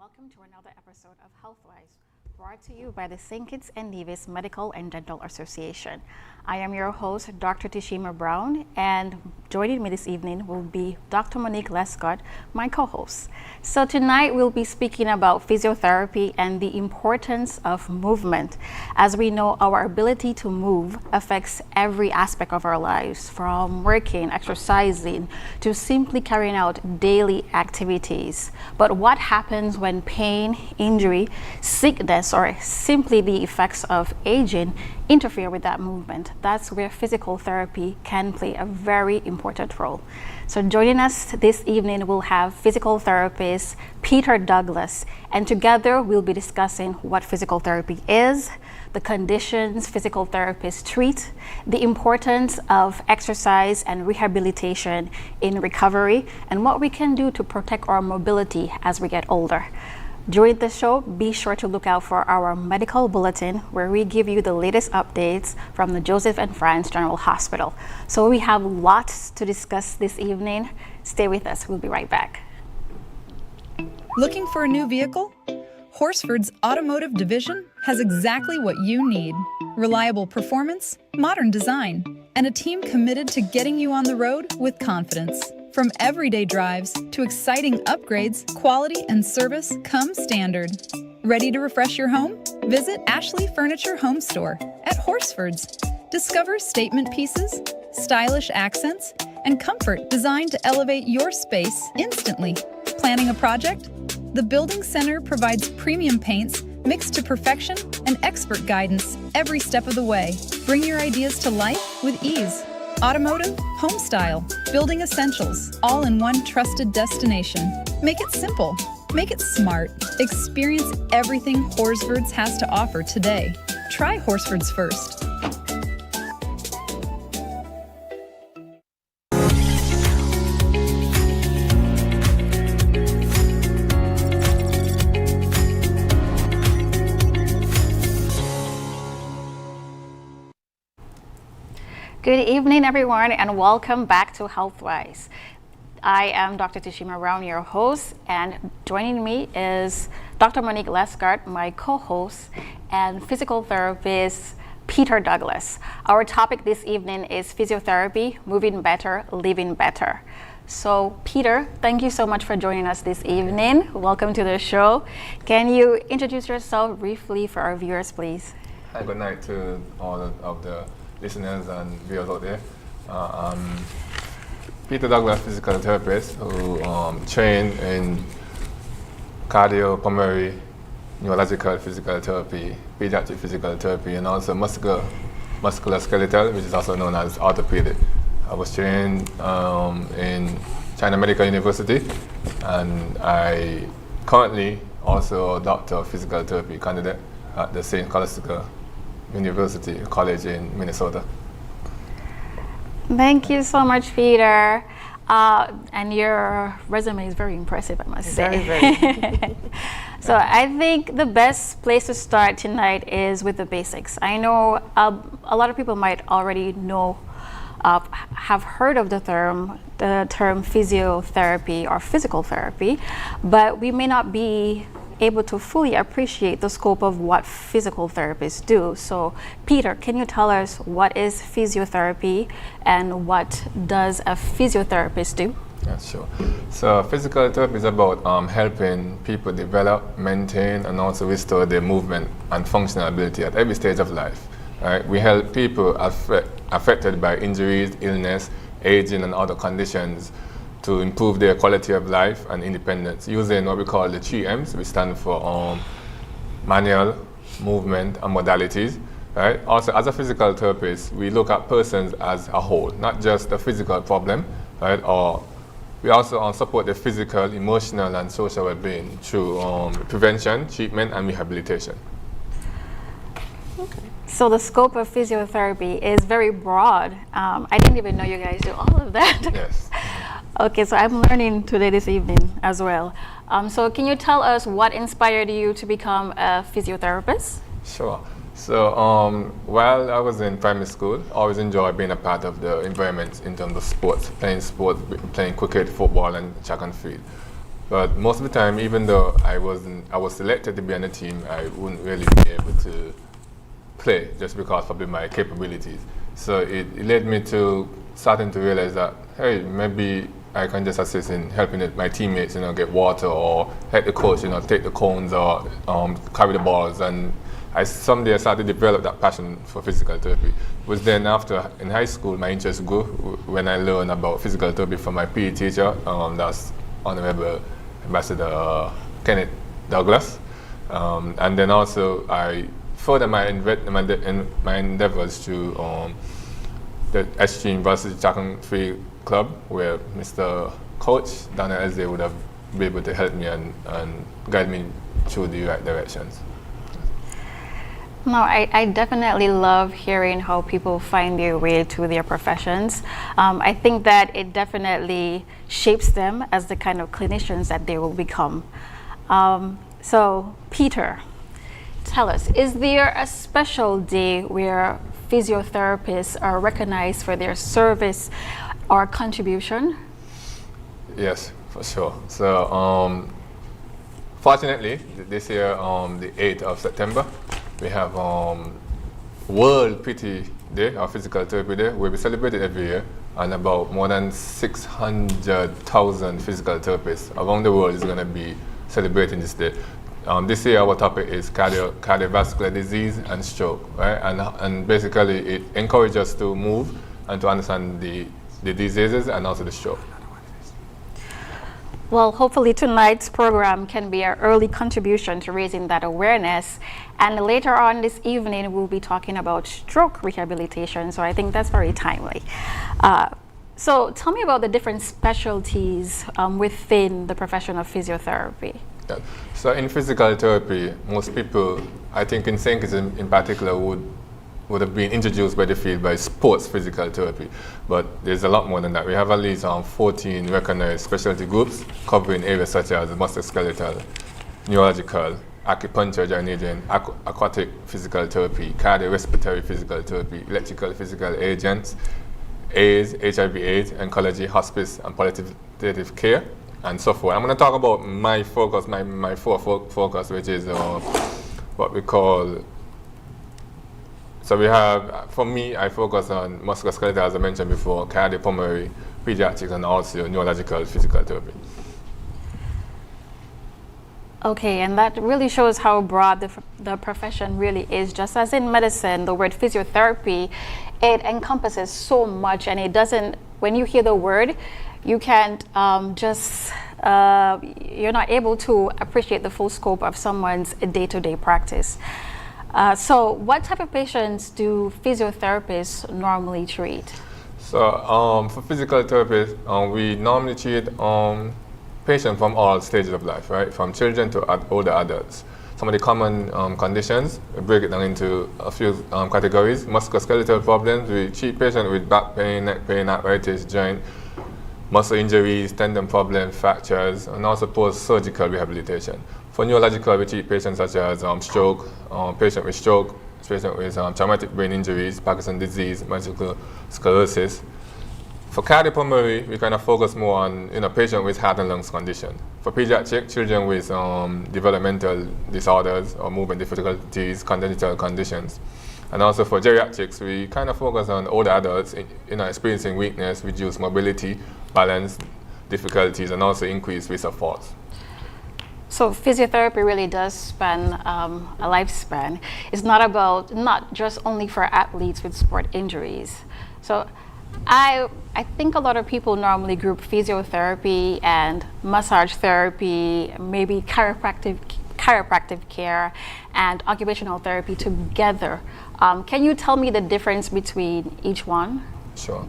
welcome to another episode of Healthwise, brought to you by the St. Kitts and Nevis Medical and Dental Association. I am your host, Dr. Tishima Browne, and joining me this evening will be Dr. Monique Lescott, my co-host. So tonight we'll be speaking about physiotherapy and the importance of movement. As we know, our ability to move affects every aspect of our lives, from working, exercising, to simply carrying out daily activities. But what happens when pain, injury, sickness, or simply the effects of aging interfere with that movement? That's where physical therapy can play a very important role. So joining us this evening, we'll have physical therapist Peter Douglas, and together we'll be discussing what physical therapy is, the conditions physical therapists treat, the importance of exercise and rehabilitation in recovery, and what we can do to protect our mobility as we get older. During the show, be sure to look out for our medical bulletin, where we give you the latest updates from the Joseph and Franz General Hospital. So we have lots to discuss this evening. Stay with us. We'll be right back. Looking for a new vehicle? Horsford's automotive division has exactly what you need: reliable performance, modern design, and a team committed to getting you on the road with confidence. From everyday drives to exciting upgrades, quality and service come standard. Ready to refresh your home? Visit Ashley Furniture Home Store at Horsford's. Discover statement pieces, stylish accents, and comfort designed to elevate your space instantly. Planning a project? The Building Center provides premium paints mixed to perfection and expert guidance every step of the way. Bring your ideas to life with ease. Automotive, home style, building essentials, all in one trusted destination. Make it simple. Make it smart. Experience everything Horsford's has to offer today. Try Horsford's first. Good evening, everyone, and welcome back to Healthwise. I am Dr. Tishima Browne, your host, and joining me is Dr. Monique Lescott, my co-host, and physical therapist Peter Douglas. Our topic this evening is physiotherapy, moving better, living better. So, Peter, thank you so much for joining us this evening. Welcome to the show. Can you introduce yourself briefly for our viewers, please? Hi, good night to all of the listeners and viewers out there. I'm Peter Douglas, physical therapist who trained in cardiopulmonary, neurological physical therapy, pediatric physical therapy, and also musculoskeletal, which is also known as orthopedic. I was trained in China Medical University, and I currently also a doctor of physical therapy candidate at the St. Scholastica University College in Minnesota. Thank you so much, Peter. And your resume is very impressive, I must say. Very. So I think the best place to start tonight is with the basics. I know a lot of people might already know, have heard of the term physiotherapy or physical therapy, but we may not be able to fully appreciate the scope of what physical therapists do. So, Peter, can you tell us what is physiotherapy and what does a physiotherapist do? Yeah, sure. So, physical therapy is about helping people develop, maintain, and also restore their movement and functional ability at every stage of life. Right? We help people affected by injuries, illness, aging, and other conditions to improve their quality of life and independence using what we call the 3 M's, which stand for manual, movement, and modalities. Right? Also, as a physical therapist, we look at persons as a whole, not just the physical problem, right? Or we also support the physical, emotional, and social well-being through prevention, treatment, and rehabilitation. Okay. So the scope of physiotherapy is very broad. I didn't even know you guys do all of that. Yes. Okay, so I'm learning today this evening as well. So can you tell us what inspired you to become a physiotherapist? Sure. So while I was in primary school, I always enjoyed being a part of the environment in terms of sports, playing cricket, football, and track and field. But most of the time, even though I was selected to be on the team, I wouldn't really be able to play just because probably my capabilities. So it led me to starting to realize that, hey, maybe I can just assist in helping my teammates, get water, or help the coach, take the cones or carry the balls. And someday I started to develop that passion for physical therapy. It was then after, in high school, my interest grew when I learned about physical therapy from my PE teacher, that's Honorable Ambassador Kenneth Douglas. And then also I further my endeavors to the SG University Track and Field Club, where Mr. Coach Daniel Elze would have been able to help me and guide me through the right directions. No, I definitely love hearing how people find their way to their professions. I think that it definitely shapes them as the kind of clinicians that they will become. So, Peter, tell us, is there a special day where physiotherapists are recognized for their service or contribution? Yes, for sure. So, fortunately, this year, the 8th of September, we have World PT Day, or Physical Therapy Day, where we celebrate it every year, and about more than 600,000 physical therapists around the world is going to be celebrating this day. This year our topic is cardiovascular disease and stroke, right? And basically it encourages us to move and to understand the diseases and also the stroke. Well, hopefully tonight's program can be an early contribution to raising that awareness. And later on this evening, we'll be talking about stroke rehabilitation. So I think that's very timely. So tell me about the different specialties within the profession of physiotherapy. Yeah. So in physical therapy, most people, I think in St. Kitts in particular, would have been introduced by the field by sports physical therapy. But there's a lot more than that. We have at least 14 recognized specialty groups covering areas such as musculoskeletal, neurological, acupuncture, Gynedian, aquatic physical therapy, cardiorespiratory physical therapy, electrical physical agents, AIDS, HIV/AIDS, oncology, hospice, and palliative care, and so forth. I'm going to talk about my focus, my focus, which is what we call. So we have, for me, I focus on musculoskeletal, as I mentioned before, cardiopulmonary, pediatrics, and also neurological physical therapy. Okay, and that really shows how broad the profession really is. Just as in medicine, the word physiotherapy, it encompasses so much, and it doesn't, when you hear the word, you can't you're not able to appreciate the full scope of someone's day-to-day practice. So what type of patients do physiotherapists normally treat? So for physical therapists, we normally treat patients from all stages of life, right? From children to older adults. Some of the common conditions, we break it down into a few categories. Musculoskeletal problems, we treat patients with back pain, neck pain, arthritis, joint, muscle injuries, tendon problems, fractures, and also post-surgical rehabilitation. For neurological, we treat patients such as stroke, patient with traumatic brain injuries, Parkinson's disease, multiple sclerosis. For cardiopulmonary, we kind of focus more on patient with heart and lungs condition. For pediatric, children with developmental disorders or movement difficulties, congenital conditions. And also for geriatrics, we kind of focus on older adults experiencing weakness, reduced mobility, balance difficulties, and also increased risk of falls. So physiotherapy really does span a lifespan. It's not just only for athletes with sport injuries. So I think a lot of people normally group physiotherapy and massage therapy, maybe chiropractic care and occupational therapy together. Can you tell me the difference between each one? Sure.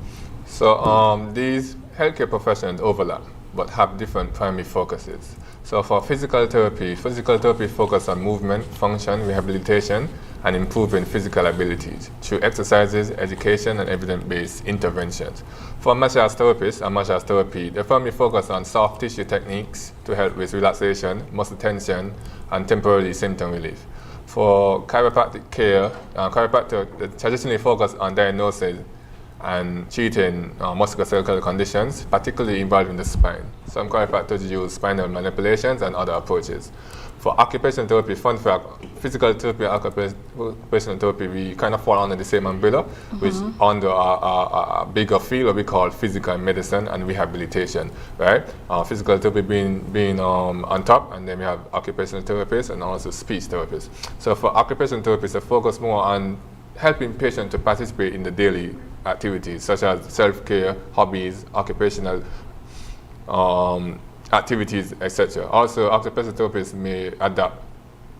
So these healthcare professions overlap but have different primary focuses. So for physical therapy focuses on movement, function, rehabilitation, and improving physical abilities through exercises, education, and evidence-based interventions. For massage therapists and massage therapy, they primarily focus on soft tissue techniques to help with relaxation, muscle tension, and temporary symptom relief. For chiropractic care, chiropractic traditionally focus on diagnosing and treating musculoskeletal conditions, particularly involving the spine. Some chiropractors use spinal manipulations and other approaches. For occupational therapy, fun fact, physical therapy and occupational therapy, we kind of fall under the same umbrella, which under a bigger field what we call physical medicine and rehabilitation, right? Physical therapy being on top, and then we have occupational therapists and also speech therapists. So for occupational therapists, they focus more on helping patients to participate in the daily activities such as self-care, hobbies, occupational activities, etc. Also, occupational therapists may adapt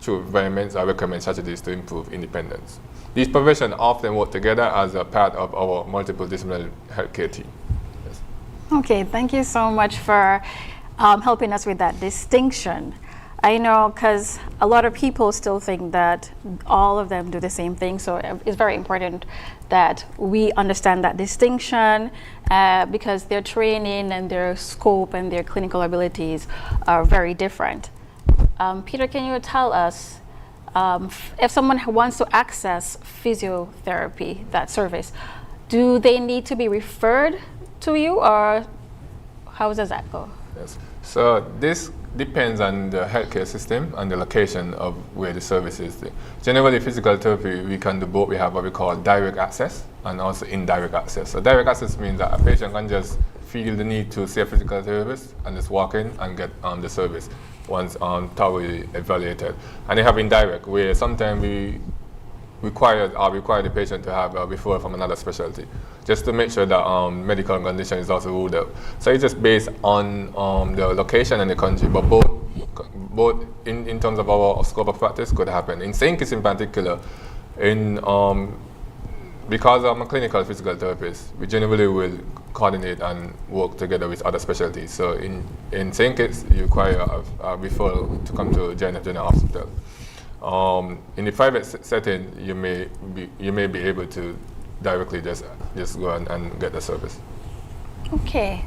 to environments or recommend strategies to improve independence. These professions often work together as a part of our multiple disciplinary healthcare team. Yes. Okay, thank you so much for helping us with that distinction. I know, because a lot of people still think that all of them do the same thing, so it's very important that we understand that distinction because their training and their scope and their clinical abilities are very different. Peter, can you tell us if someone wants to access physiotherapy, that service, do they need to be referred to you, or how does that go? Yes. So this depends on the healthcare system and the location of where the service is. Generally, physical therapy, we can do both. We have what we call direct access and also indirect access. So direct access means that a patient can just feel the need to see a physical therapist and just walk in and get the service once thoroughly evaluated. And they have indirect, where sometimes we require the patient to have a referral from another specialty, just to make sure that medical condition is also ruled out. So it's just based on the location and the country, but both in terms of our scope of practice could happen. In St. Kitts in particular, because I'm a clinical physical therapist, we generally will coordinate and work together with other specialties. So in St. Kitts, you require a referral to come to JNF General Hospital. In the private setting, you may be able to directly just go and get the service. Okay,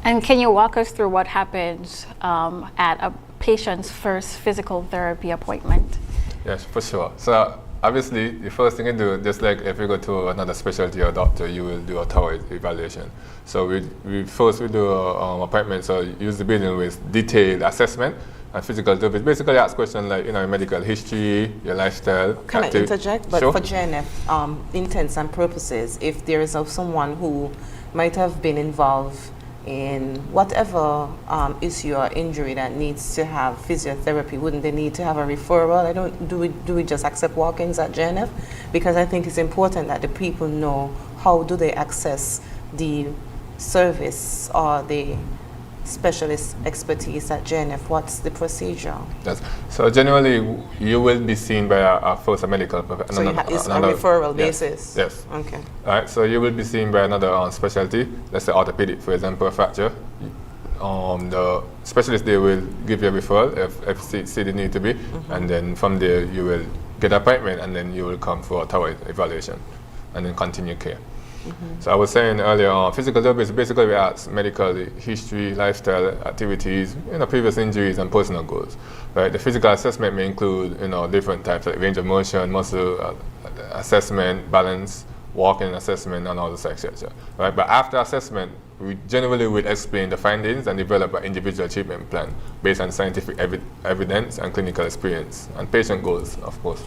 and can you walk us through what happens at a patient's first physical therapy appointment? Yes, for sure. So obviously, the first thing you do, just like if you go to another specialty or doctor, you will do a thorough evaluation. So we first do an appointment. So use the building with detailed assessment. And physical therapy basically ask questions like, your medical history, your lifestyle. Can I interject? But sure. For JNF intents and purposes, if there is someone who might have been involved in whatever issue or injury that needs to have physiotherapy, wouldn't they need to have a referral? Do we just accept walk-ins at JNF? Because I think it's important that the people know how do they access the service or the specialist expertise at JNF. What's the procedure? Yes. So generally, you will be seen by a medical professional. So it's a referral basis? Yes. Okay. All right, so you will be seen by another specialty, let's say orthopedic, for example, a fracture. The specialist, they will give you a referral if see the need to be, and then from there you will get an appointment, and then you will come for a thorough evaluation, and then continue care. So I was saying earlier, physical therapy is basically we ask medical history, lifestyle, activities, previous injuries and personal goals. Right? The physical assessment may include different types like range of motion, muscle assessment, balance, walking assessment, and all the etc. Right? But after assessment, we generally will explain the findings and develop an individual treatment plan based on scientific evidence and clinical experience and patient goals, of course.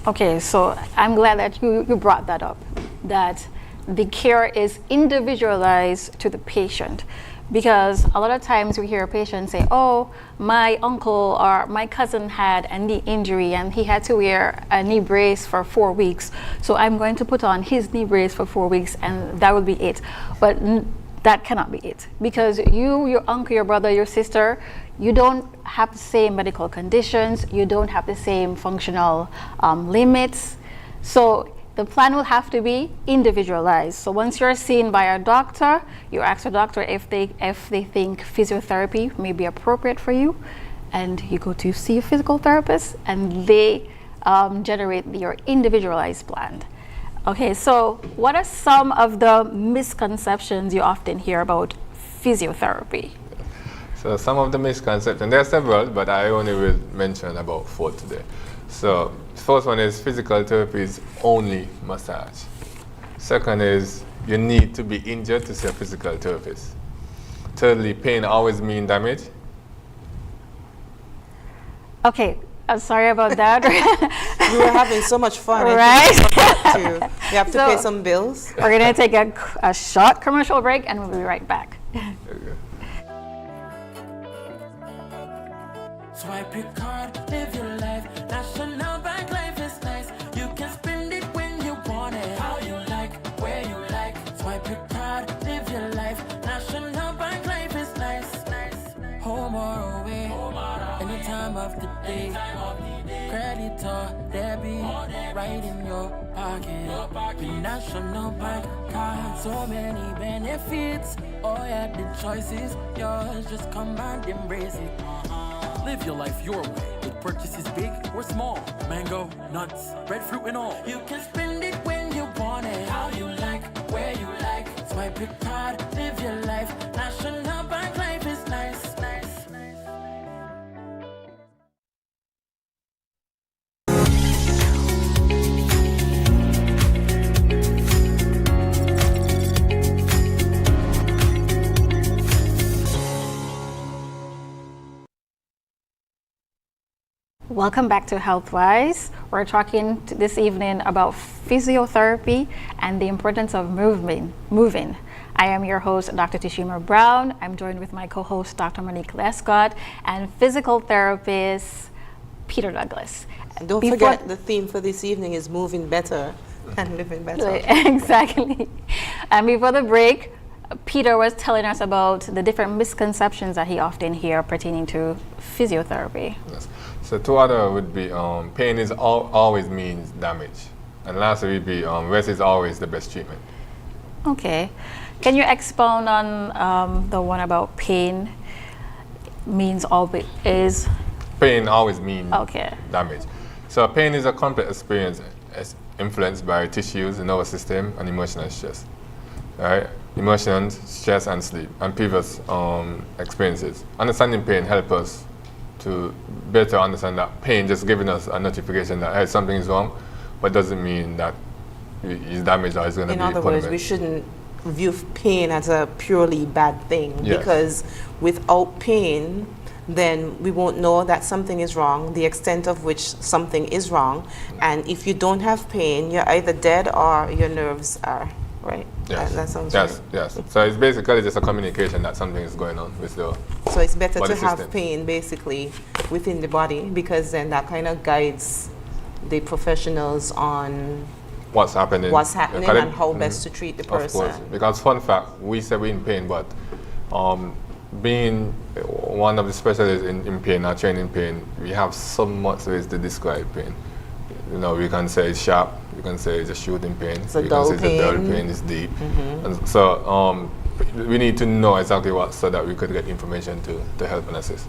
Okay, so I'm glad that you brought that up, that the care is individualized to the patient, because a lot of times we hear a patient say, oh, my uncle or my cousin had a knee injury and he had to wear a knee brace for 4 weeks, so I'm going to put on his knee brace for 4 weeks and that will be it. But that cannot be it, because you, your uncle, your brother, your sister, you don't have the same medical conditions, you don't have the same functional limits. So the plan will have to be individualized. So once you're seen by a doctor, you ask the doctor if they think physiotherapy may be appropriate for you, and you go to see a physical therapist, and they generate your individualized plan. Okay, so what are some of the misconceptions you often hear about physiotherapy? So some of the misconceptions, there are several, but I only will mention about 4 today. So first one is physical therapy is only massage. Second is you need to be injured to see a physical therapist. Thirdly, pain always means damage. Okay, I'm sorry about that. We were having so much fun. Right? We have to So- pay some bills. We're going to take a short commercial break and we'll be right back. Swipe your card, live your life. National Bank Life is nice. You can spend it when you want it, how you like, where you like. Swipe your card, live your life. National Bank Life is nice. Home or away, any time of the day. Credit or debit, right in your pocket. With National Bank card, so many benefits. Oh yeah, the choice is yours. Just come and embrace it. Live your life your way with purchases big or small. Mango, nuts, breadfruit and all. You can spend it when you want it, how you like, where you like. Swipe your card, live your life. National Bank Life is nice. Welcome back to Healthwise. We're talking this evening about physiotherapy and the importance of moving. I am your host, Dr. Tishima Browne. I'm joined with my co-host, Dr. Monique Lescott, and physical therapist, Peter Douglas. And don't Before- forget, the theme for this evening is moving better and living better. Exactly. And before the break, Peter was telling us about the different misconceptions that he often hears pertaining to physiotherapy. Yes. So two other would be pain is always means damage, and lastly would be rest is always the best treatment. Okay. Can you expound on the one about pain means always is? Pain always means Okay. damage. So pain is a complex experience influenced by tissues, the nervous system, and emotional stress. Right? Emotions, stress, and sleep, and previous experiences. Understanding pain helps us to better understand that pain just giving us a notification that hey, something is wrong, but doesn't mean that it's damaged or it's going to be In other words, permanent. we shouldn't view pain as a purely bad thing, Yes. because without pain, then we won't know that something is wrong, the extent of which something is wrong. And if you don't have pain, you're either dead or your nerves are, right? Yes. That sounds yes, right. yes. So it's basically just a communication that something is going on with the So it's better body to have system. pain basically within the body, because then that kind of guides the professionals on what's happening. what's happening Because and how best to treat the Of course, person. because fun fact, we say we're in pain, but being one of the specialists in pain or training pain, we have so much ways to describe pain. You know, we can say it's sharp, we can say it's a shooting pain, It's a we dull can say it's a dull pain. pain, it's deep. And so we need to know exactly what so that we could get information to help and assist.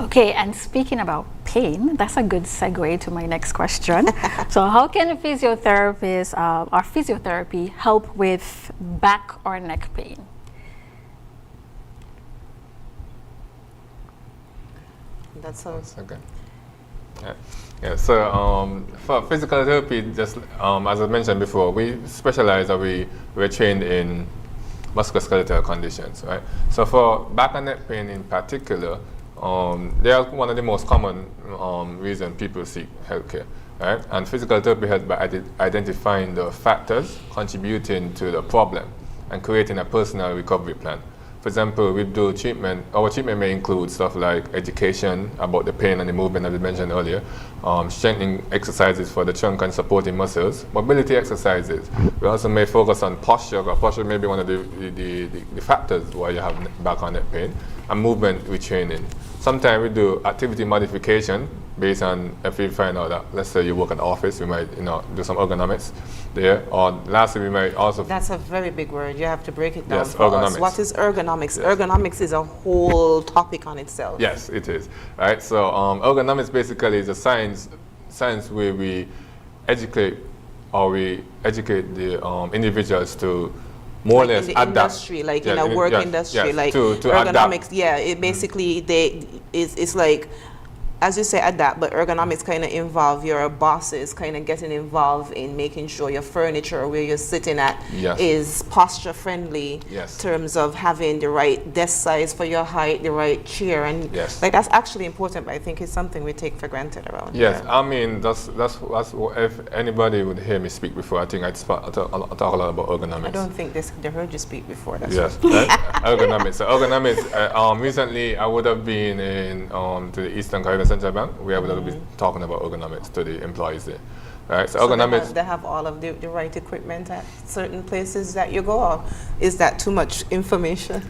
Okay, and speaking about pain, that's a good segue to my next question. So how can a physiotherapist or physiotherapy help with back or neck pain? That's how. Okay. Yeah. So for physical therapy, just as I mentioned before, we specialize or we're trained in musculoskeletal conditions, right? So for back and neck pain in particular, they are one of the most common reasons people seek healthcare, right? And physical therapy helps by identifying the factors contributing to the problem and creating a personal recovery plan. For example, we do treatment. Our treatment may include stuff like education about the pain and the movement that we mentioned earlier, strengthening exercises for the trunk and supporting muscles, mobility exercises. We also may focus on posture, because posture may be one of the factors why you have back and neck pain, and movement retraining. Sometimes we do activity modification based on if we find out that, let's say you work at the office, we might do some ergonomics there. Or lastly, we might also That's a very big word. You have to break it down Yes, for us. ergonomics. What is ergonomics? Yes. Ergonomics is a whole topic on itself. Yes, it is. Right. So ergonomics basically is a science where we educate the individuals to more or Like less in the adapt. industry, like in Yeah, a work yes, industry, yes, like to ergonomics. adapt. Yeah, it basically it's like as you say, adapt, but ergonomics kind of involve your bosses kind of getting involved in making sure your furniture where you're sitting at Yes. is posture friendly. Yes. In terms of having the right desk size for your height, the right chair, and Yes. like that's actually important. But I think it's something we take for granted around Yes, here. I mean that's what, if anybody would hear me speak before, I think I'd talk a lot about ergonomics. I don't think they heard you speak before. That's Yes, right? Ergonomics. So ergonomics. Recently, I would have been in to the Eastern Caribbean Central Bank, where I would have been talking about ergonomics to the employees there. Right. So ergonomics. They have all of the right equipment at certain places that you go. Or is that too much information?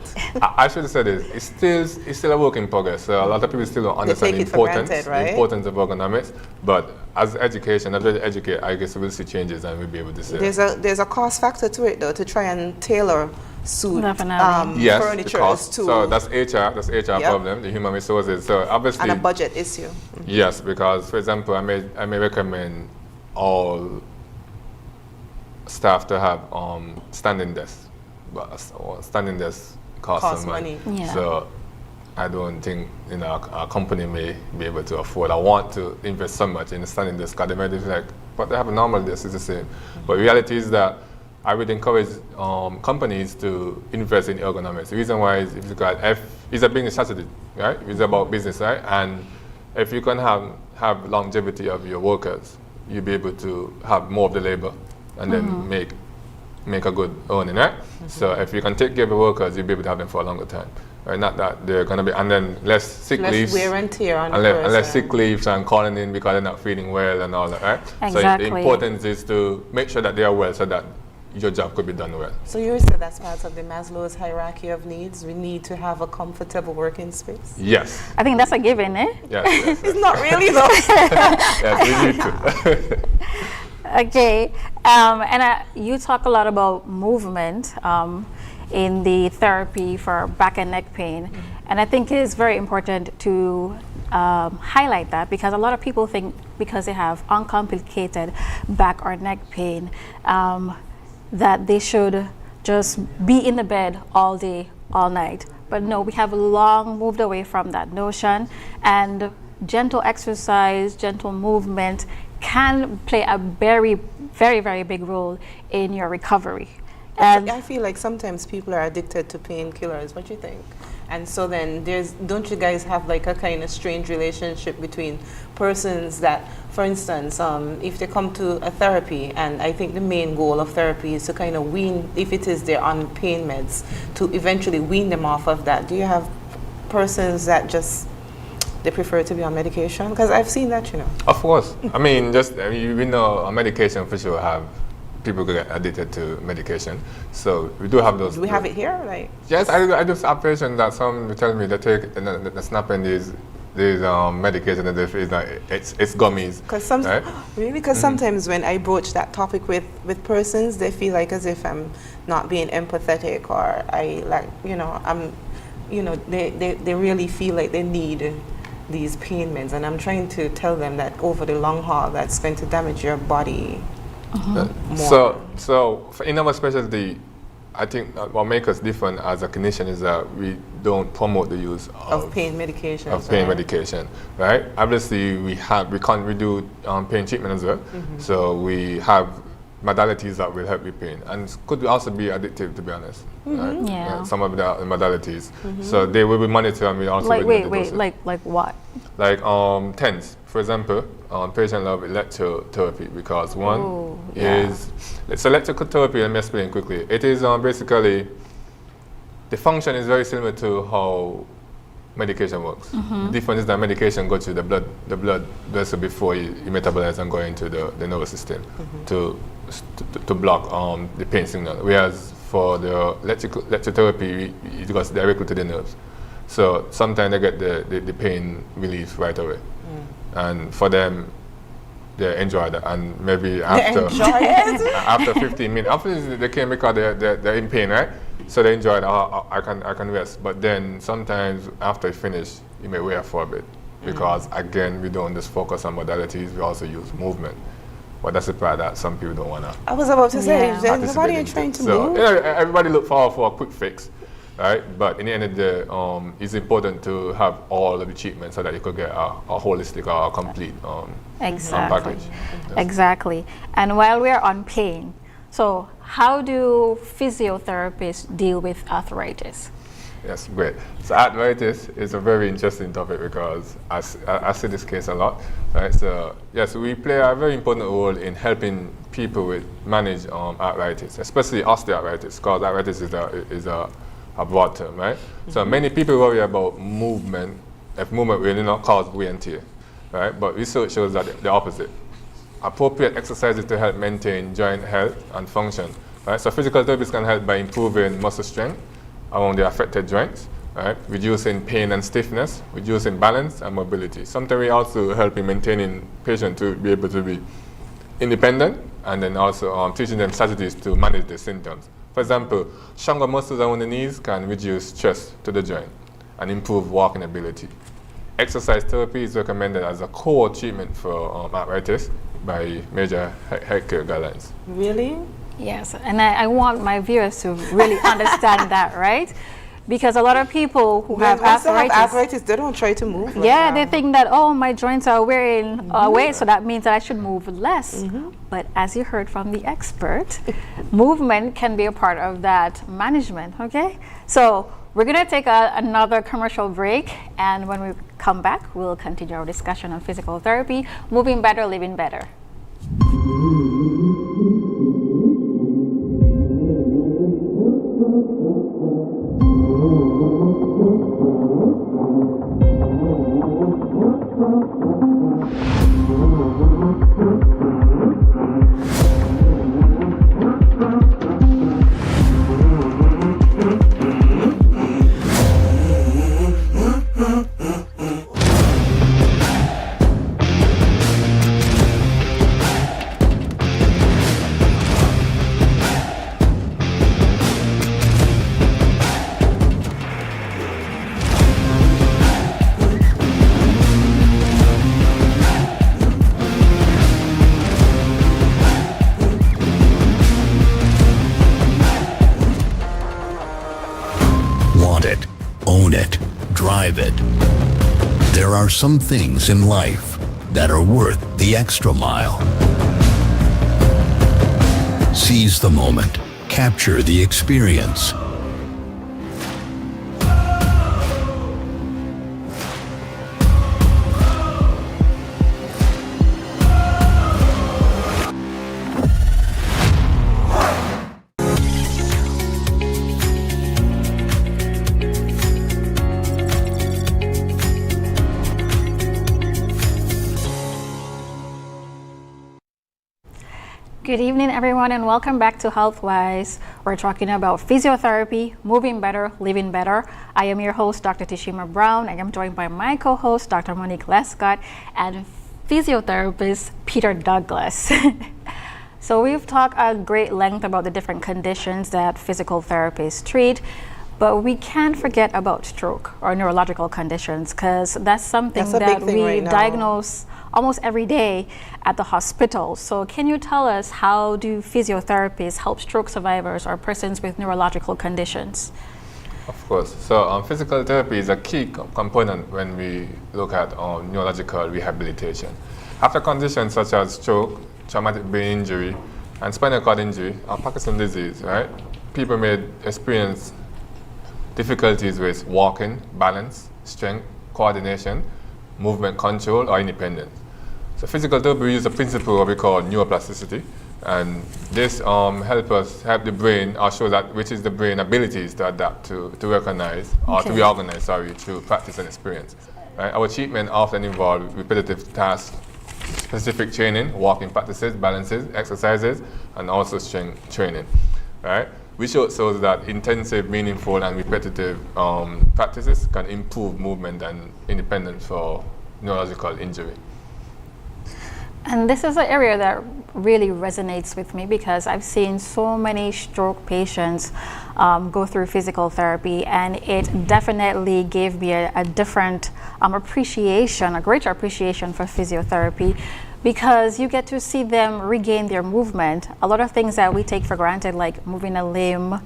I should have said it. It's still a work in progress. So a lot of people still don't understand take the it for importance, granted, right? the importance of ergonomics. But as education, as we educate, I guess we'll see changes and we'll be able to say. There's a cost factor to it though, to try and tailor suit Definitely. Yes, the furniture cost. to So that's HR. That's HR Yep. problem. The human resources. So obviously. and a budget issue. Yes, because for example, I may recommend all staff to have standing desks, but standing desks cost Cost some money. money. Yeah. So I don't think our company may be able to afford. I want to invest so much in a standing desk because they might be like, but they have a normal desk, it's the same. But reality is that I would encourage companies to invest in ergonomics. The reason why is if you got it's a business strategy, right? It's about business, right? And if you can have longevity of your workers, you'll be able to have more of the labor and then make a good earning, right? So if you can take care of the workers, you'll be able to have them for a longer time. Right? Not that they're going to be, and then less sick Less leaves. wear and tear on the Unless person. sick leaves and calling in because they're not feeling well and all that, right? Exactly. So the importance is to make sure that they are well so that your job could be done well. So you said that's part of the Maslow's hierarchy of needs. We need to have a comfortable working space. Yes. I think that's a given, eh? Yes. It's not really though. Yes, we need to. Okay, and you talk a lot about movement in the therapy for back and neck pain, and I think it is very important to highlight that because a lot of people think because they have uncomplicated back or neck pain that they should just be in the bed all day, all night. But no, we have long moved away from that notion, and gentle exercise, gentle movement can play a very, very, very big role in your recovery. And I feel like sometimes people are addicted to painkillers. What do you think? And so then don't you guys have like a kind of strange relationship between persons that, for instance, if they come to a therapy, and I think the main goal of therapy is to kind of wean, if it is they're on pain meds, to eventually wean them off of that. Do you have persons that just, they prefer to be on medication? Because I've seen that, you know. Of course. I mean, we know a medication for sure have people get addicted to medication. So we do have those. Do we have it here? Like, Yes, I just have patients that some tell me they take the snapping these medication and they feel like it's gummies. because right? really, because sometimes when I broach that topic with persons, they feel like as if I'm not being empathetic, or I like, they really feel like they need these pain meds, and I'm trying to tell them that over the long haul, that's going to damage your body more. So in our specialty, I think what makes us different as a clinician is that we don't promote the use of pain medication. Of pain medication, right? Obviously, we do pain treatment as well. So we have modalities that will help with pain, and could also be addictive, to be honest. Right? Yeah. Some of the modalities. So they will be monitored, and we also like, will wait, like what? like TENS, for example. Patient love electrotherapy because one is so electrical therapy. Let me explain quickly. It is basically the function is very similar to how medication works. The difference is that medication goes through the blood vessel before you metabolize and go into the nervous system to block the pain signal. Whereas for the electrotherapy, it goes directly to the nerves. So sometimes they get the pain relief right away. And for them, they enjoy that. And maybe after after 15 minutes, after they came because they're in pain, right? So they enjoy it. I can rest. But then sometimes after you finish, you may wear for a bit because again, we don't just focus on modalities. We also use movement. But that's the part that some people don't want to. I was about to say, Yeah. there's nobody trying to So move. everybody look forward for a quick fix. right? But in the end of the day, it's important to have all of the treatment so that you could get a holistic or a complete Exactly. package. Yes. Exactly. And while we're on pain, so how do physiotherapists deal with arthritis? Yes, great. So arthritis is a very interesting topic because I see this case a lot, right? So yes, we play a very important role in helping people with manage arthritis, especially osteoarthritis, because arthritis is a broad term, right? So many people worry about movement, if movement will not cause wear and tear, right? But research shows that the opposite. Appropriate exercises to help maintain joint health and function, right? So physical therapists can help by improving muscle strength around the affected joints, right? Reducing pain and stiffness, reducing balance and mobility. Sometimes we also help in maintaining patient to be able to be independent, and then also teaching them strategies to manage the symptoms. For example, stronger muscles around the knees can reduce stress to the joint and improve walking ability. Exercise therapy is recommended as a core treatment for arthritis by major healthcare guidelines. Really? Yes, and I want my viewers to really understand that, right? Because a lot of people who have Once they have arthritis, arthritis, they don't try to move. like yeah, that. they think that, oh, my joints are wearing away, so that means that I should move less. But as you heard from the expert, movement can be a part of that management, okay? So we're gonna take another commercial break, and when we come back, we'll continue our discussion on physical therapy, moving better, living better. Want it, own it, drive it. There are some things in life that are worth the extra mile. Seize the moment, capture the experience. Good evening, everyone, and welcome back to HealthWise. We're talking about physiotherapy, moving better, living better. I am your host, Dr. Tishima Browne. I am joined by my co-host, Dr. Monique Lescott, and physiotherapist, Peter Douglas. So we've talked at great length about the different conditions that physical therapists treat, but we can't forget about stroke or neurological conditions, because that's something That's a that big thing we right now. diagnose almost every day at the hospital. So can you tell us, how do physiotherapists help stroke survivors or persons with neurological conditions? Of course. So physical therapy is a key component when we look at neurological rehabilitation. After conditions such as stroke, traumatic brain injury, and spinal cord injury, or Parkinson's disease, right? People may experience difficulties with walking, balance, strength, coordination, movement control, or independence. So physical therapy uses a principle what we call neuroplasticity, and this help the brain, or show that which is the brain abilities to adapt to recognize or to reorganize, through practice and experience. Right? Our treatment often involves repetitive tasks, specific training, walking practices, balances, exercises, and also strength training. Right? We show that intensive, meaningful, and repetitive practices can improve movement and independence for neurological injury. And this is an area that really resonates with me, because I've seen so many stroke patients go through physical therapy, and it definitely gave me a different appreciation, a greater appreciation for physiotherapy, because you get to see them regain their movement. A lot of things that we take for granted, like moving a limb,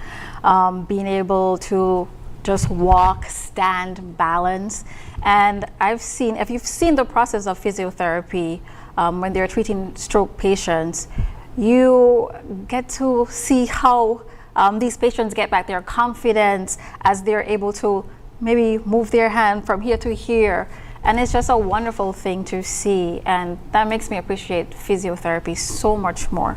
being able to just walk, stand, balance. And if you've seen the process of physiotherapy when they're treating stroke patients, you get to see how these patients get back their confidence as they're able to maybe move their hand from here to here. And it's just a wonderful thing to see. And that makes me appreciate physiotherapy so much more.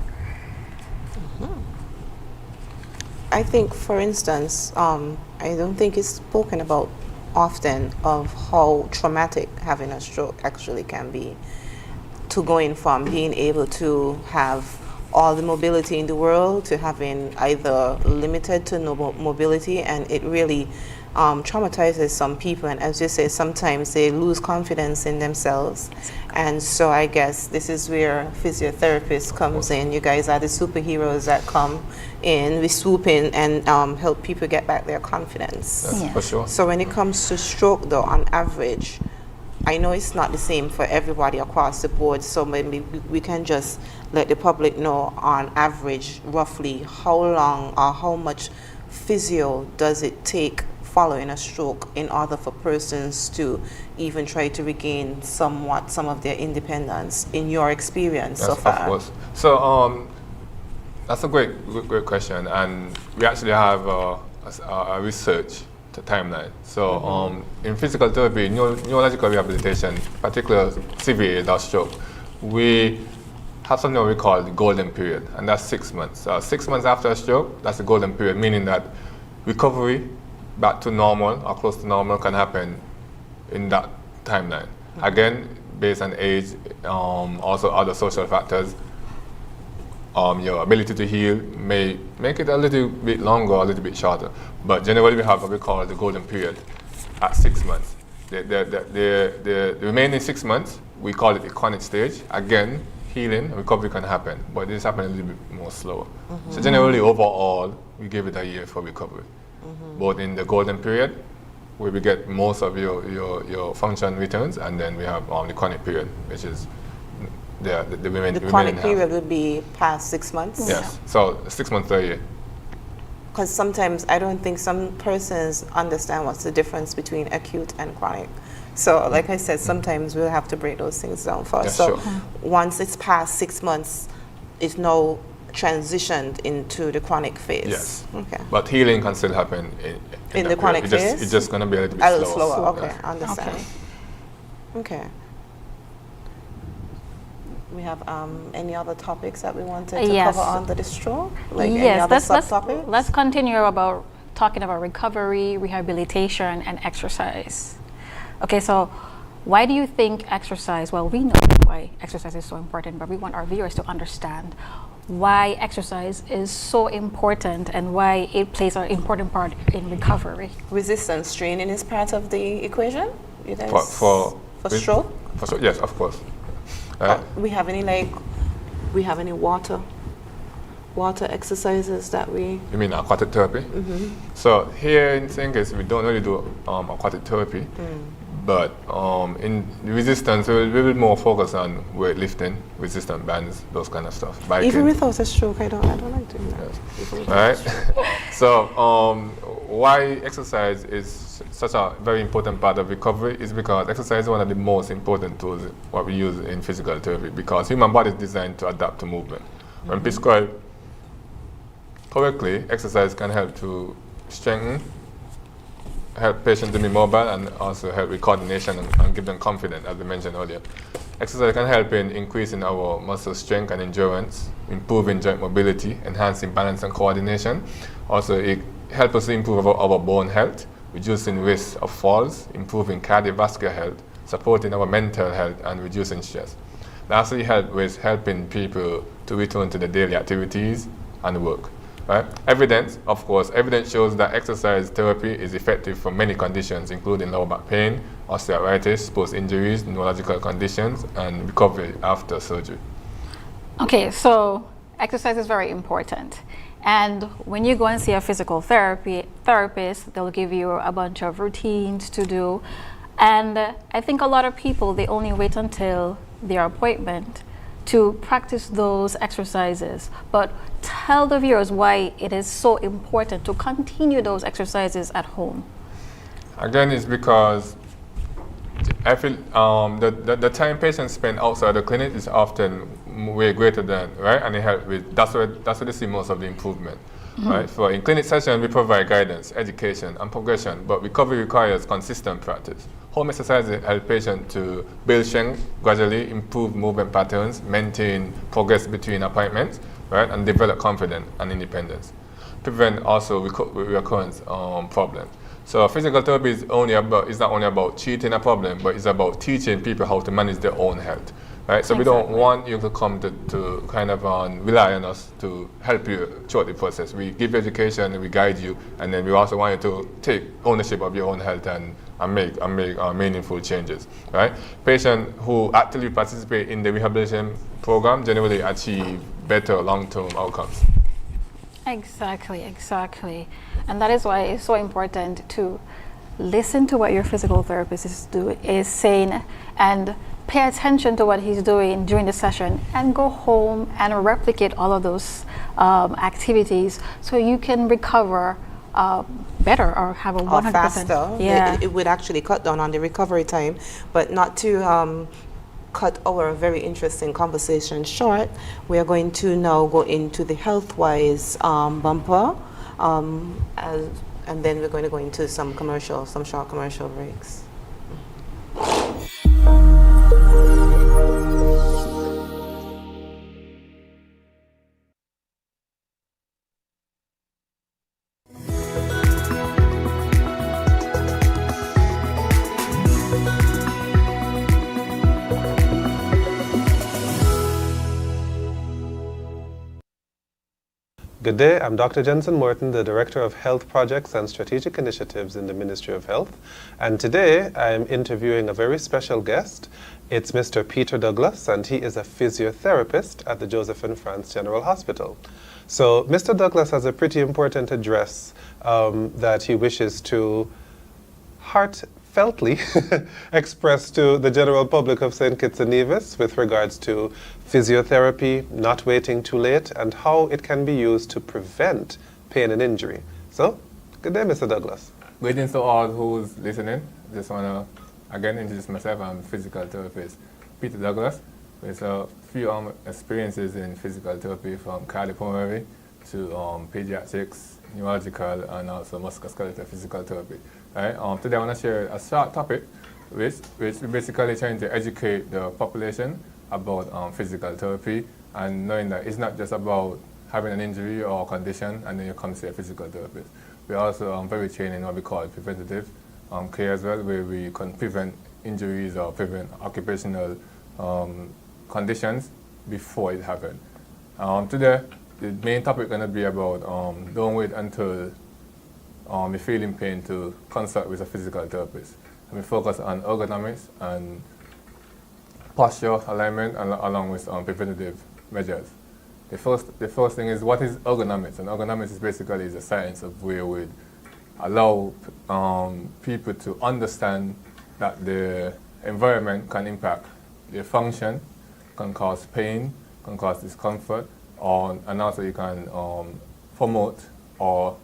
I think, for instance, I don't think it's spoken about often of how traumatic having a stroke actually can be, to going from being able to have all the mobility in the world to having either limited to no mobility, and it really traumatizes some people, and as you say, sometimes they lose confidence in themselves. And so I guess this is where physiotherapist comes in. You guys are the superheroes that come in, we swoop in and help people get back their confidence. Yes, Yeah. for sure. So when it comes to stroke though, on average, I know it's not the same for everybody across the board, so maybe we can just let the public know on average roughly how long or how much physio does it take following a stroke in order for persons to even try to regain some of their independence, in your experience so Yes, far? of course. So that's a great question, and we actually have a research timeline. So in physical therapy, neurological rehabilitation, particularly severe AD or stroke, we have something we call the golden period, and that's 6 months. 6 months after a stroke, that's the golden period, meaning that recovery back to normal or close to normal can happen in that timeline. Again, based on age, also other social factors, your ability to heal may make it a little bit longer or a little bit shorter. But generally we have what we call the golden period at 6 months. The remaining 6 months, we call it the chronic stage. Again, healing and recovery can happen, but this happens a little bit more slower. So generally overall, we give it a year for recovery. Both in the golden period, where we get most of your function returns, and then we have the chronic period, which is the chronic period would be past 6 months? Yes, so 6 months to a year. Because sometimes I don't think some persons understand what's the difference between acute and chronic. So like I said, sometimes we'll have to break those things down first. Yes, so sure. Once it's past 6 months, it's now transitioned into the chronic phase. Yes. Okay. But healing can still happen in the that chronic period. phase? It's just going to be a little bit A little slower. slower. Okay, Yeah. I understand. Okay. Okay. We have any other topics that we wanted to Yes. cover under the stroke? Like any Yes, other let's subtopics? continue about talking about recovery, rehabilitation, and exercise. Okay, so why do you think exercise, well, we know why exercise is so important, but we want our viewers to understand why exercise is so important and why it plays an important part in recovery. Resistance training is part of the equation? You guys, For stroke? For stroke, yes, of course. We have any water exercises that we... You mean aquatic therapy? So here in St. Kitts, we don't really do aquatic therapy, but in the resistance, we will more focus on weightlifting, resistant bands, those kind of stuff. Biking. Even without a stroke, I don't like doing that. Yes. Even All right. So why exercise is such a very important part of recovery is because exercise is one of the most important tools what we use in physical therapy, because human body is designed to adapt to movement. When prescribed correctly, exercise can help to strengthen, help patients to be mobile, and also help with coordination and give them confidence, as we mentioned earlier. Exercise can help in increasing our muscle strength and endurance, improving joint mobility, enhancing balance and coordination. Also, it helps us improve our bone health, reducing risk of falls, improving cardiovascular health, supporting our mental health, and reducing stress. Lastly, help with helping people to return to their daily activities and work. Right? Evidence shows that exercise therapy is effective for many conditions, including lower back pain, osteoarthritis, sports injuries, neurological conditions, and recovery after surgery. Okay, so exercise is very important. And when you go and see a physical therapist, they'll give you a bunch of routines to do. And I think a lot of people, they only wait until their appointment to practice those exercises. But tell the viewers why it is so important to continue those exercises at home. Again, it's because I feel the time patients spend outside the clinic is often way greater than, right? And it helps with, that's where they see most of the improvement, right? So in clinic session, we provide guidance, education, and progression, but recovery requires consistent practice. Home exercises help patients to build strength, gradually improve movement patterns, maintain progress between appointments, right? And develop confidence and independence. Prevent also recurrence problems. So physical therapy is not only about treating a problem, but it's about teaching people how to manage their own health, right? So we don't want you to come to kind of rely on us to help you throughout the process. We give education, we guide you, and then we also want you to take ownership of your own health and make meaningful changes, right? Patients who actively participate in the rehabilitation program generally achieve better long-term outcomes. Exactly. And that is why it's so important to listen to what your physical therapist is saying and pay attention to what he's doing during the session and go home and replicate all of those activities so you can recover better or have a 100%. Or faster. Yeah. It would actually cut down on the recovery time, but not to cut our very interesting conversation short. We are going to now go into the health-wise bumper, and then we're going to go into some short commercial breaks. Good day, I'm Dr. Jensen Morton, the Director of Health Projects and Strategic Initiatives in the Ministry of Health. And today I'm interviewing a very special guest. It's Mr. Peter Douglas, and he is a physiotherapist at the Joseph and France General Hospital. So Mr. Douglas has a pretty important address that he wishes to heartfeltly express to the general public of St. Kitts and Nevis with regards to physiotherapy, not waiting too late, and how it can be used to prevent pain and injury. So, good day, Mr. Douglas. Greetings to all who's listening. Just want to again introduce myself. I'm a physical therapist, Peter Douglas, with a few experiences in physical therapy from cardiopulmonary to pediatrics, neurological, and also musculoskeletal physical therapy. Right? Today I want to share a short topic which basically trying to educate the population about physical therapy and knowing that it's not just about having an injury or condition and then you come to see a physical therapist. We also very trained in what we call preventative care as well, where we can prevent injuries or prevent occupational conditions before it happens. Today, the main topic is going to be about don't wait until you're feeling pain to consult with a physical therapist. And we focus on ergonomics and posture alignment along with preventative measures. The first thing is, what is ergonomics? And ergonomics is basically the science of where we allow people to understand that the environment can impact their function, can cause pain, can cause discomfort, and also you can promote or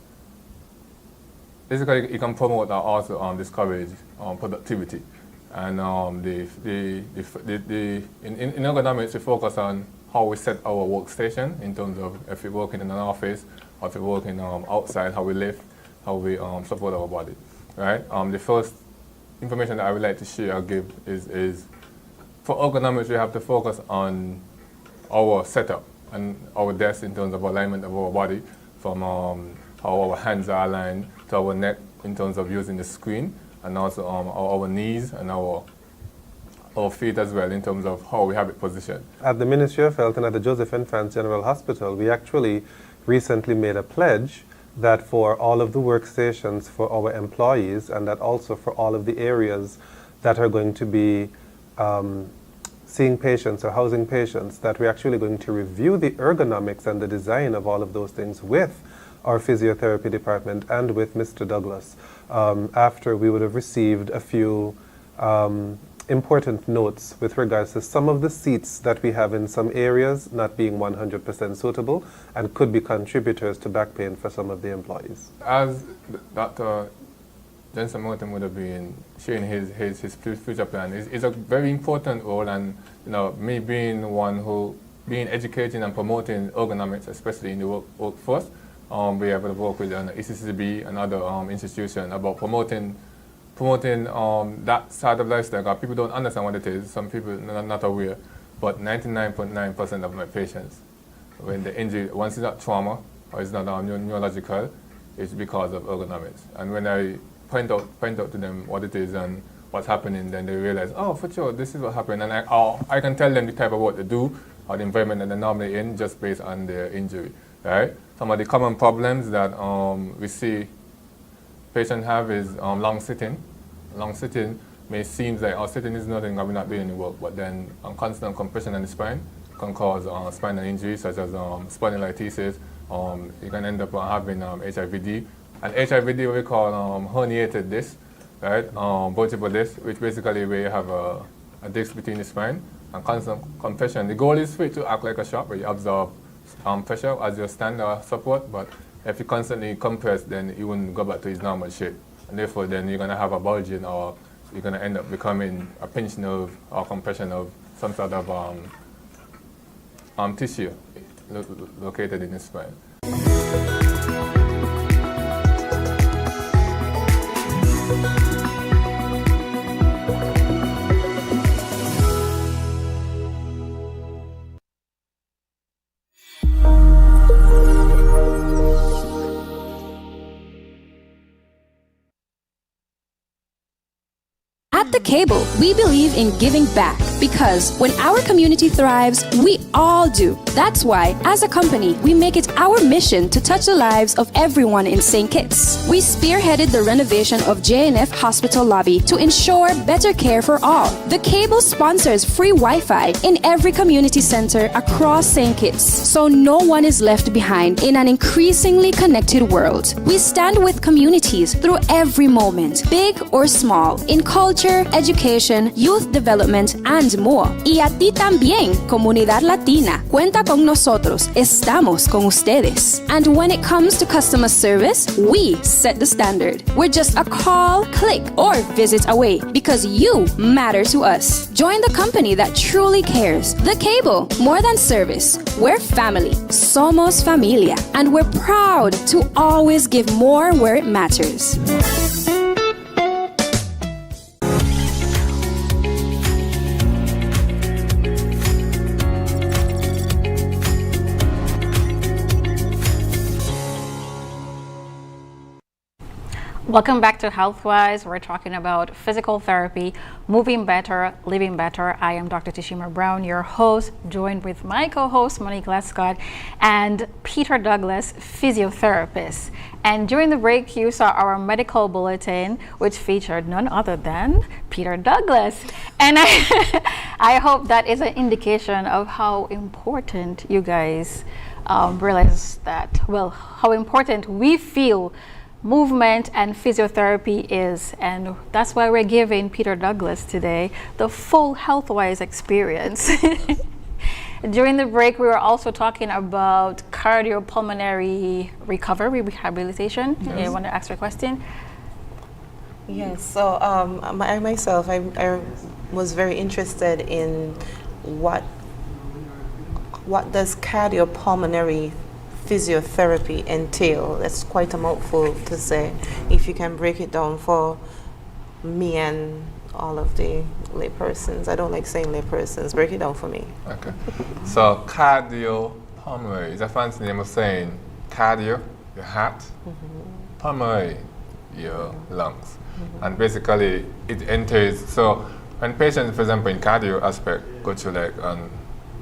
basically you can promote or also discourage productivity. And in ergonomics, we focus on how we set our workstation in terms of if we're working in an office or if we're working outside, how we lift, how we support our body, right? The first information that I would like to share or give is for ergonomics, we have to focus on our setup and our desk in terms of alignment of our body, from how our hands are aligned to our neck in terms of using the screen, and also our knees and our feet as well in terms of how we have it positioned. At the Ministry of Health and at the Joseph and France General Hospital, we actually recently made a pledge that for all of the workstations for our employees, and that also for all of the areas that are going to be seeing patients or housing patients, that we're actually going to review the ergonomics and the design of all of those things with our physiotherapy department and with Mr. Douglas after we would have received a few important notes with regards to some of the seats that we have in some areas not being 100% suitable and could be contributors to back pain for some of the employees. As Dr. Jensen Morton would have been sharing his future plan. It's a very important role, and me being one who being educating and promoting ergonomics, especially in the workforce. We have worked with ECCB and other institutions about promoting that side of lifestyle. People don't understand what it is. Some people are not aware, but 99.9% of my patients, when the injury, once it's not trauma or it's not neurological, it's because of ergonomics. And when I point out to them what it is and what's happening, then they realize, oh, for sure, this is what happened. And I can tell them the type of work to do or the environment that they're normally in just based on their injury, right? Some of the common problems that we see patients have is long sitting. Long sitting may seem like sitting is nothing, we're not doing any work, but then constant compression on the spine can cause spinal injuries such as spondylitis. You can end up having HIVD. And HIVD, what we call herniated disc, right? Vertebral disc, which basically where you have a disc between the spine and constant compression. The goal is for it to act like a shock where you absorb pressure as your standard support, but if you constantly compress, then you wouldn't go back to its normal shape. And therefore, then you're going to have a bulging, or you're going to end up becoming a pinched nerve or compression of some sort of tissue located in the spine. At The Cable, we believe in giving back because when our community thrives, we all do. That's why, as a company, we make it our mission to touch the lives of everyone in St. Kitts. We spearheaded the renovation of JNF Hospital lobby to ensure better care for all. The Cable sponsors free Wi-Fi in every community center across St. Kitts, so no one is left behind in an increasingly connected world. We stand with communities through every moment, big or small, in culture, education, youth development, and more. Y a ti también, comunidad latina. Cuenta con nosotros. Estamos con ustedes. And when it comes to customer service, we set the standard. We're just a call, click, or visit away because you matter to us. Join the company that truly cares. The Cable, more than service. We're family. Somos familia. And we're proud to always give more where it matters. Welcome back to Healthwise. We're talking about physical therapy, moving better, living better. I am Dr. Tishima Browne, your host, joined with my co-host, Monique Lescott, and Peter Douglas, physiotherapist. And during the break, you saw our medical bulletin, which featured none other than Peter Douglas. And I hope that is an indication of how important you guys realize that, well, how important we feel movement and physiotherapy is, and that's why we're giving Peter Douglas today the full Healthwise experience. During the break, we were also talking about cardiopulmonary recovery, rehabilitation. Yes. You want to ask your question? Yes, so I myself was very interested in what does cardiopulmonary physiotherapy entail. That's quite a mouthful to say. If you can break it down for me and all of the laypersons. I don't like saying laypersons. Break it down for me. Okay. So cardiopulmonary is a fancy name of saying cardio, your heart, pulmonary, your lungs. And basically it entails, so when patients, for example, in cardio aspect, go through like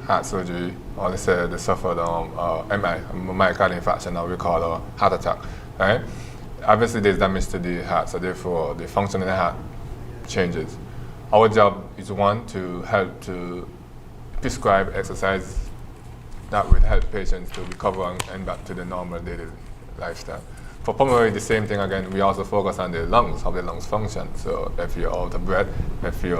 heart surgery, or let's say they suffered myocardial infarction, or we call a heart attack, right? Obviously there's damage to the heart, so therefore the function of the heart changes. Our job is one, to help to prescribe exercise that will help patients to recover and back to the normal daily lifestyle. For pulmonary, the same thing again. We also focus on the lungs, how the lungs function. So if you're out of breath, if you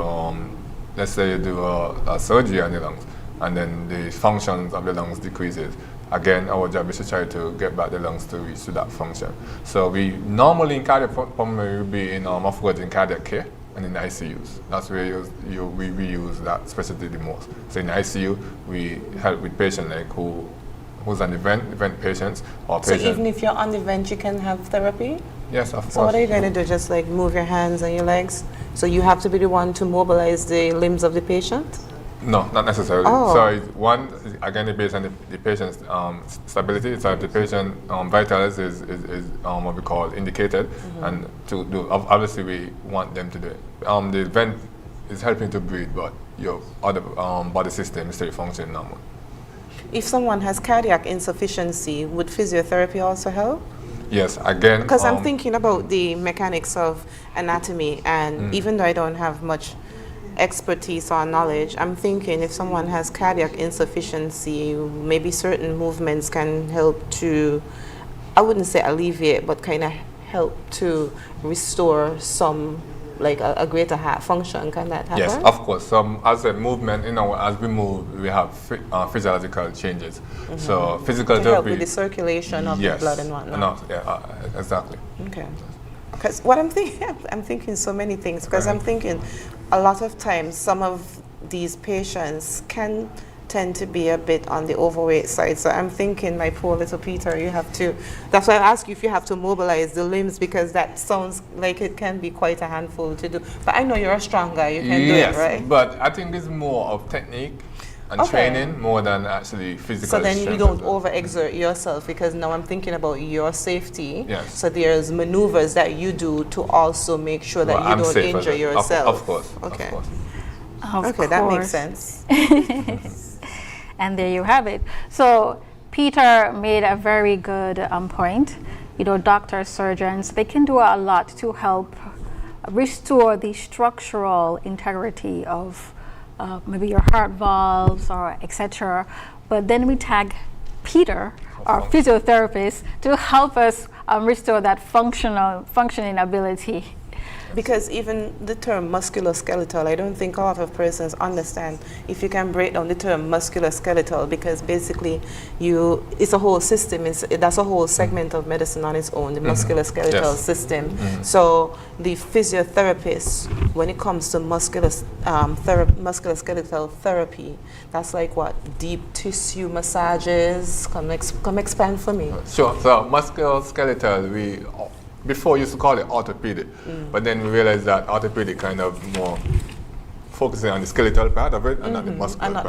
let's say you do a surgery on the lungs, and then the functions of the lungs decreases, again, our job is to try to get back the lungs to reach to that function. So we normally in cardiopulmonary will be in, of course, in cardiac care and in ICUs. That's where we use that specialty the most. So in ICU, we help with patients like who's an event patients or So patients. even if you're on the vent, you can have therapy? Yes, of course. So what are you going to do? Just like move your hands and your legs? So you have to be the one to mobilize the limbs of the patient? No, not necessarily. Oh. So one, again, it's based on the patient's stability. So if the patient vitals is what we call indicated, and to do, obviously we want them to do it. The vent is helping to breathe, but your other body system is still functioning normal. If someone has cardiac insufficiency, would physiotherapy also help? Yes, again. Because I'm thinking about the mechanics of anatomy, and even though I don't have much expertise or knowledge, I'm thinking if someone has cardiac insufficiency, maybe certain movements can help to, I wouldn't say alleviate, but kind of help to restore some, like a greater heart function. Can that happen? Yes, of course. As a movement, as we move, we have physiological changes. So physical To therapy. help with the circulation of the blood and whatnot. Exactly. Okay. Because what I'm thinking so many things, because I'm thinking a lot of times some of these patients can tend to be a bit on the overweight side. So I'm thinking, my poor little Peter, that's why I ask you if you have to mobilize the limbs, because that sounds like it can be quite a handful to do. But I know you're a strong guy, you can do it, right? But I think it's more of technique and training more than actually physical So then you strength don't as well. overexert yourself, because now I'm thinking about your safety. Yes. So there's maneuvers that you do to also make sure that you I'm don't safe as injure well. yourself. Of course. Okay. Of course. Of That makes course. sense. And there you have it. So Peter made a very good point. Doctors, surgeons, they can do a lot to help restore the structural integrity of maybe your heart valves or etc. But then we tag Peter, our physiotherapist, to help us restore that functioning ability. Because even the term musculoskeletal, I don't think a lot of persons understand if you can break down the term musculoskeletal, because basically it's a whole system, that's a whole segment of medicine on its own, the musculoskeletal system. So the physiotherapist, when it comes to musculoskeletal therapy, that's like what? Deep tissue massages? Come expand for me. Sure. So musculoskeletal, before used to call it orthopedic, but then we realized that orthopedic kind of more focusing on the skeletal part of it and not the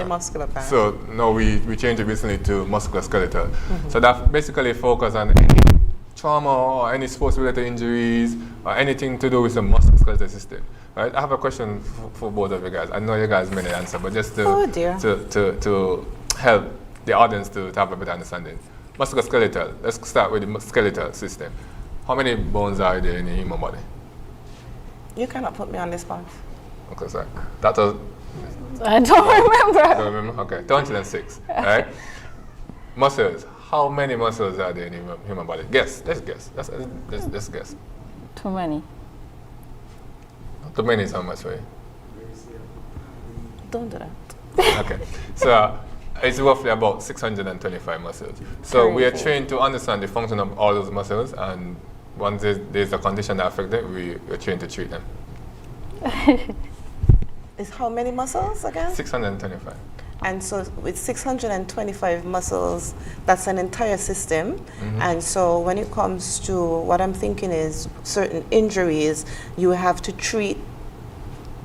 muscular part. So now we changed it recently to musculoskeletal. So that basically focus on any trauma or any sports-related injuries or anything to do with the musculoskeletal system. Right? I have a question for both of you guys. I know you guys may not answer, but just to help the audience to have a better understanding. Musculoskeletal. Let's start with the skeletal system. How many bones are there in the human body? You cannot put me on this spot. Okay, sorry. That was... I don't remember. Don't remember? Okay, 206, right? Muscles. How many muscles are there in the human body? Guess. Let's guess. Let's guess. Too many. Too many is how much, right? Don't do that. Okay. So it's roughly about 625 muscles. So we are trained to understand the function of all those muscles, and once there's a condition that affects it, we are trained to treat them. Is how many muscles again? 625. And so with 625 muscles, that's an entire system. And so when it comes to what I'm thinking is certain injuries, you have to treat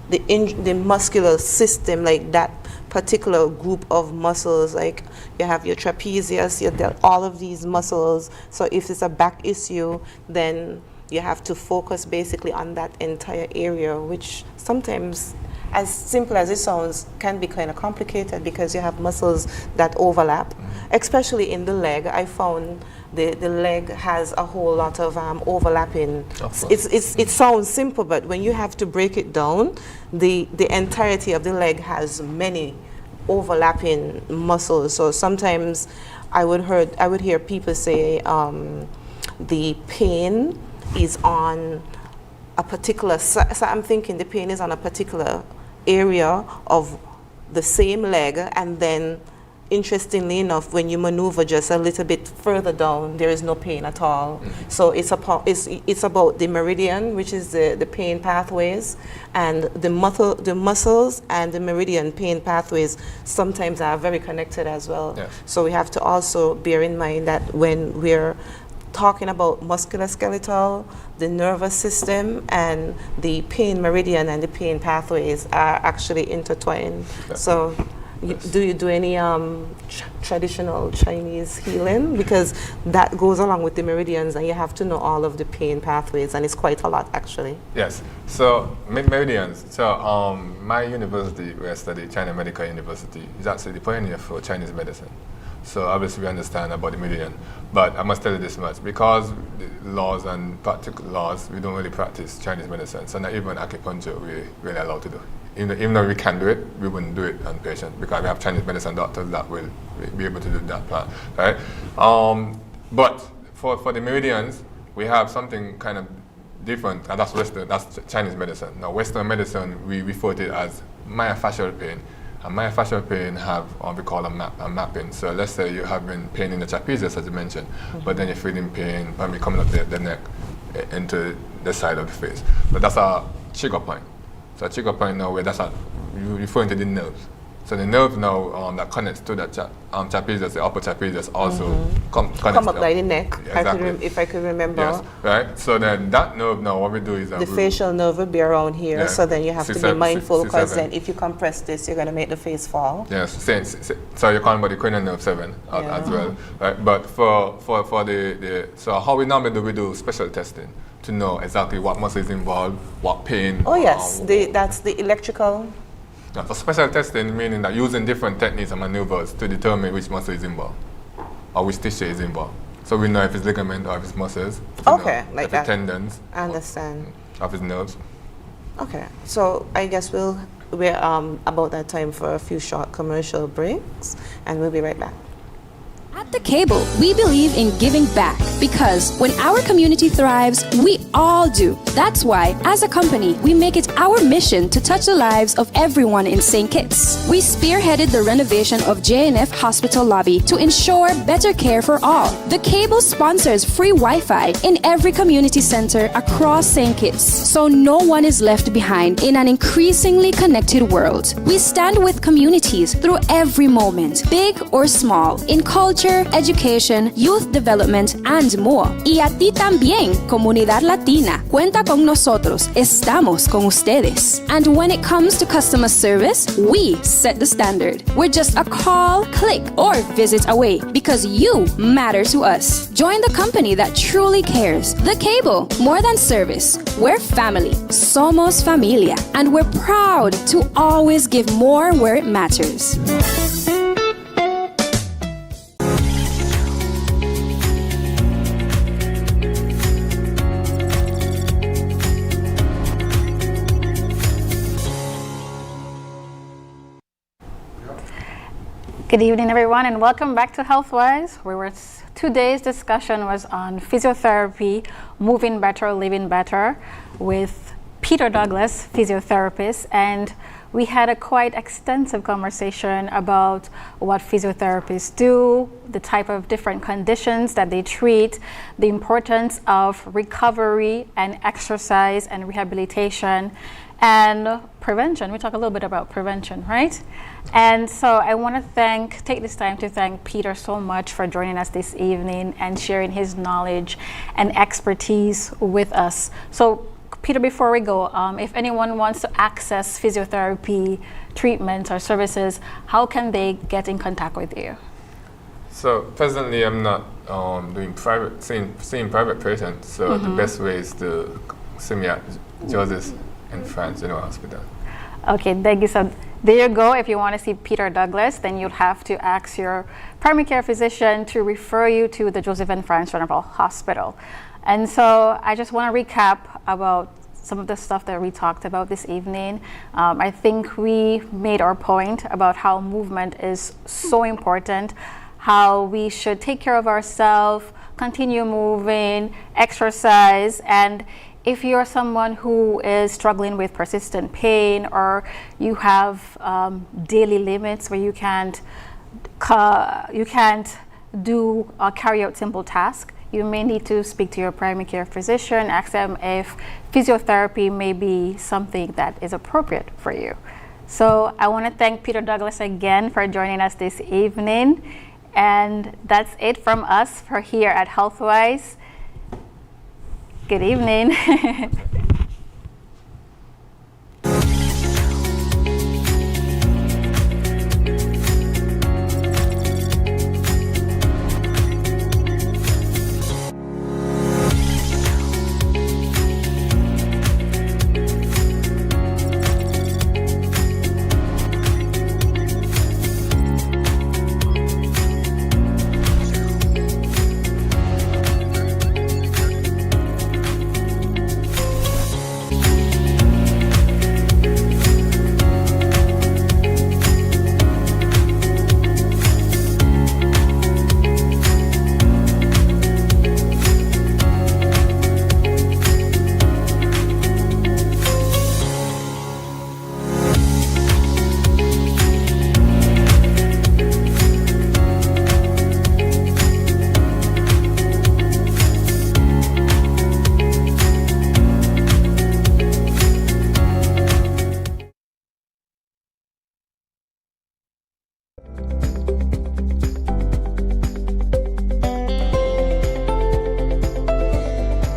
the muscular system, like that particular group of muscles. Like you have your trapezius, all of these muscles. So if it's a back issue, then you have to focus basically on that entire area, which sometimes, as simple as it sounds, can be kind of complicated because you have muscles that overlap, especially in the leg. I found the leg has a whole lot of overlapping. It sounds simple, but when you have to break it down, the entirety of the leg has many overlapping muscles. So sometimes I would hear people say the pain is on a particular, so I'm thinking the pain is on a particular area of the same leg, and then interestingly enough, when you maneuver just a little bit further down, there is no pain at all. So it's about the meridian, which is the pain pathways, and the muscles and the meridian pain pathways sometimes are very connected as well. Yes. So we have to also bear in mind that when we're talking about musculoskeletal, the nervous system, and the pain meridian and the pain pathways are actually intertwined. So do you do any traditional Chinese healing? Because that goes along with the meridians, and you have to know all of the pain pathways, and it's quite a lot actually. Yes. So meridians. So my university, where I study, China Medical University, is actually the pioneer for Chinese medicine. So obviously we understand about the meridian. But I must tell you this much, because the laws and practical laws, we don't really practice Chinese medicine. So not even acupuncture we're really allowed to do. Even though we can do it, we wouldn't do it on patients because we have Chinese medicine doctors that will be able to do that part, right? But for the meridians, we have something kind of different, and that's Chinese medicine. Now, Western medicine, we refer to it as myofascial pain. And myofascial pain have what we call a mapping. So let's say you're having pain in the trapezius, as you mentioned, but then you're feeling pain probably coming up the neck into the side of the face. But that's a trigger point. So a trigger point now where you're referring to the nerves. So the nerve now that connects to that trapezius, the upper trapezius, also connects Come up by the neck, Yeah, exactly. if I could remember. Yes, right? So then that nerve now, what we do is The facial nerve will be around here, Yeah. so then you have to be C7, mindful, because C7. then if you compress this, you're going to make the face fall. Yes, so you're calling about the cranial nerve 7 Yeah. as well, right? But for so how we normally do, we do special testing to know exactly what muscle is involved, what pain. Oh yes, that's the electrical. So special testing meaning that using different techniques and maneuvers to determine which muscle is involved or which tissue is involved. So we know if it's ligament or if it's muscles. Okay, know, like if that. it's tendons. I understand. Or if it's nerves. Okay, so I guess we're about that time for a few short commercial breaks, and we'll be right back. At The Cable, we believe in giving back because when our community thrives, we all do. That's why, as a company, we make it our mission to touch the lives of everyone in St. Kitts. We spearheaded the renovation of JNF Hospital lobby to ensure better care for all. The Cable sponsors free Wi-Fi in every community center across St. Kitts, so no one is left behind in an increasingly connected world. We stand with communities through every moment, big or small, in culture, education, youth development, and more. Y a ti también, Comunidad Latina. Cuenta con nosotros. Estamos con ustedes. And when it comes to customer service, we set the standard. We're just a call, click, or visit away because you matter to us. Join the company that truly cares. The Cable. More than service. We're family. Somos familia. And we're proud to always give more where it matters. Good evening, everyone, and welcome back to Healthwise, where today's discussion was on physiotherapy, moving better, living better, with Peter Douglas, physiotherapist, and we had a quite extensive conversation about what physiotherapists do, the type of different conditions that they treat, the importance of recovery and exercise and rehabilitation, and prevention. We talk a little bit about prevention, right? And so I want to take this time to thank Peter so much for joining us this evening and sharing his knowledge and expertise with us. So Peter, before we go, if anyone wants to access physiotherapy treatments or services, how can they get in contact with you? So presently I'm not doing seeing private patients, so the best way is to see me at Joseph in France General Hospital. Okay, thank you. So there you go. If you want to see Peter Douglas, then you'll have to ask your primary care physician to refer you to the Joseph and France General Hospital. And so I just want to recap about some of the stuff that we talked about this evening. I think we made our point about how movement is so important, how we should take care of ourselves, continue moving, exercise, and if you're someone who is struggling with persistent pain or you have daily limits where you can't you can't do carry out simple tasks, you may need to speak to your primary care physician, ask them if physiotherapy may be something that is appropriate for you. So I want to thank Peter Douglas again for joining us this evening. And that's it from us for here at Healthwise. Good evening.